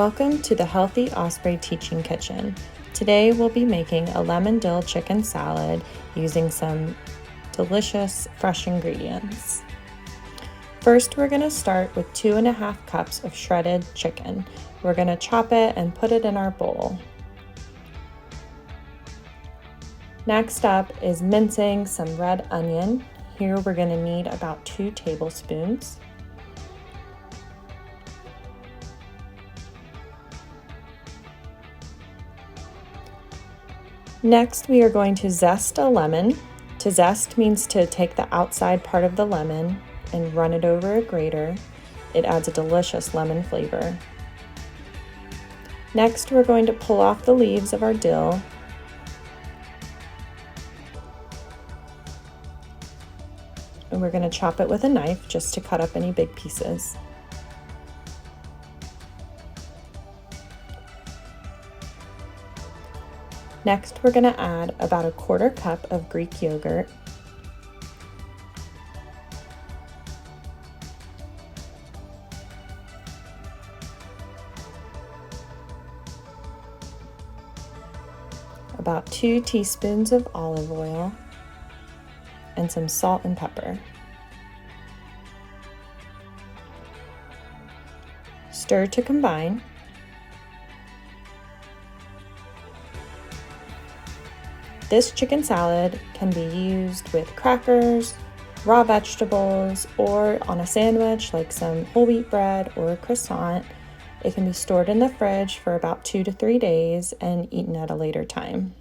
Welcome to the Healthy Osprey Teaching Kitchen. Today we'll be making a lemon dill chicken salad using some delicious fresh ingredients. First, we're going to start with 2.5 cups of shredded chicken. We're going to chop it and put it in our bowl. Next up is mincing some red onion. Here we're going to need about 2 tablespoons. Next, we are going to zest a lemon. To zest means to take the outside part of the lemon and run it over a grater. It adds a delicious lemon flavor. Next, we're going to pull off the leaves of our dill. And we're going to chop it with a knife just to cut up any big pieces. Next, we're going to add about 1/4 cup of Greek yogurt, about 2 teaspoons of olive oil, and some salt and pepper. Stir to combine. This chicken salad can be used with crackers, raw vegetables, or on a sandwich like some whole wheat bread or a croissant. It can be stored in the fridge for about 2 to 3 days and eaten at a later time.